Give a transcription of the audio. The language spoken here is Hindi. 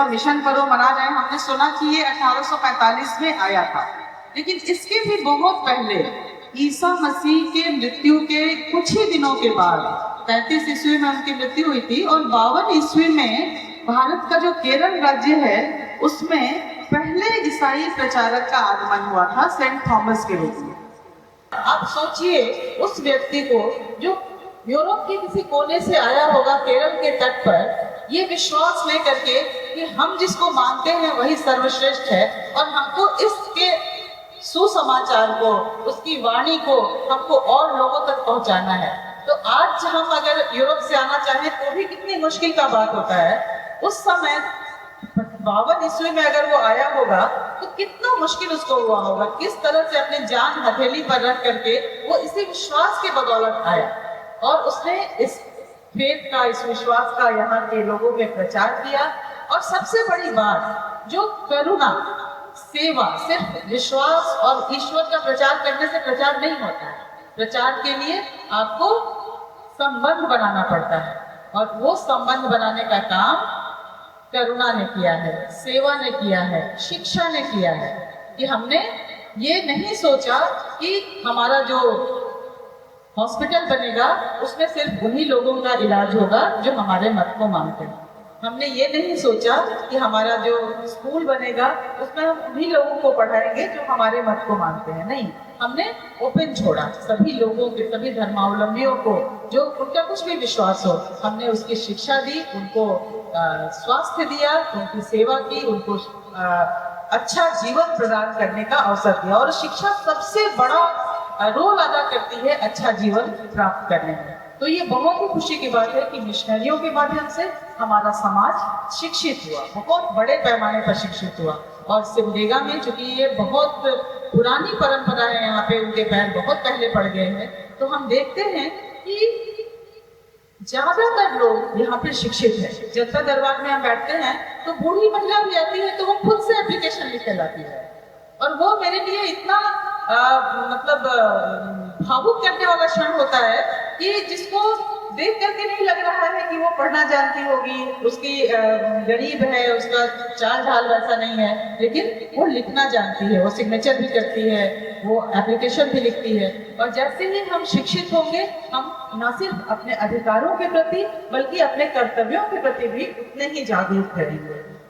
मिशन करो मना जाए, हमने सुना कि ये 1845 में आया था, लेकिन इसके भी बहुत पहले ईसा मसीह के मृत्यु के कुछ ही दिनों के बाद 35 ईस्वी में उनकी मृत्यु हुई थी और 52 ईस्वी में भारत का जो केरल राज्य है उसमें पहले ईसाई प्रचारक का आगमन हुआ था सेंट थॉमस के रूप में। आप सोचिए उस व्यक्ति को जो यूरोप के किसी कोने से आया होगा केरल के तट पर, ये विश्वास लेकर के कि हम जिसको मानते हैं वही सर्वश्रेष्ठ है और हमको इसके सुसमाचार को, उसकी वाणी को हमको और लोगों तक पहुंचाना है। तो आज हम अगर यूरोप से आना चाहें तो भी कितनी मुश्किल का बात होता है। उस समय 52 ईस्वी में अगर वो आया होगा तो कितना मुश्किल उसको हुआ होगा, किस तरह से अपने जान हथेली पर रख करके वो इसी विश्वास के बदौलत आया और उसने इस फेथ का, इस विश्वास का यहाँ के लोगों में प्रचार किया। और सबसे बड़ी बात जो करुणा, सेवा, सिर्फ विश्वास और ईश्वर का प्रचार करने से प्रचार नहीं होता है। प्रचार के लिए आपको संबंध बनाना पड़ता है और वो संबंध बनाने का काम करुणा ने किया है, सेवा ने किया है, शिक्षा ने किया है। कि हमने ये नहीं सोचा कि हमारा जो हॉस्पिटल बनेगा उसमें सिर्फ उन्हीं लोगों का इलाज होगा जो हमारे मत को मानते हैं। हमने ये नहीं सोचा कि हमारा जो स्कूल बनेगा उसमें हम उन्हीं लोगों को पढ़ाएंगे जो हमारे मत को मानते हैं। नहीं, हमने ओपन छोड़ा सभी लोगों के, सभी धर्मावलंबियों को, जो उनका कुछ भी विश्वास हो, हमने उसकी शिक्षा दी, उनको स्वास्थ्य दिया, उनकी सेवा की, उनको अच्छा जीवन प्रदान करने का अवसर दिया। और शिक्षा सबसे बड़ा रोल अदा करती है अच्छा जीवन प्राप्त करने में। तो ये बहुत ही खुशी की बात है कि मिशनरियों के माध्यम से हमारा समाज शिक्षित हुआ, बहुत बड़े पैमाने पर शिक्षित हुआ। और सिमडेगा में चूंकि ये बहुत पुरानी परंपरा है, यहाँ पे उनके पैर बहुत पहले पड़ गए हैं, तो हम देखते हैं कि ज्यादातर लोग यहाँ पे शिक्षित है। जनता दरबार में हम बैठते हैं तो बूढ़ी महिला भी आती है तो वो खुद से एप्लीकेशन लिख के लाती है और वो मेरे लिए इतना मतलब भावुक करने वाला क्षण होता है कि जिसको देख करके नहीं लग रहा है कि वो पढ़ना जानती होगी, उसकी गरीब है, उसका चाल ढाल वैसा नहीं है, लेकिन वो लिखना जानती है, वो सिग्नेचर भी करती है, वो एप्लीकेशन भी लिखती है। और जैसे ही हम शिक्षित होंगे, हम न सिर्फ अपने अधिकारों के प्रति बल्कि अपने कर्तव्यों के प्रति भी उतने ही जागरूक करेंगे।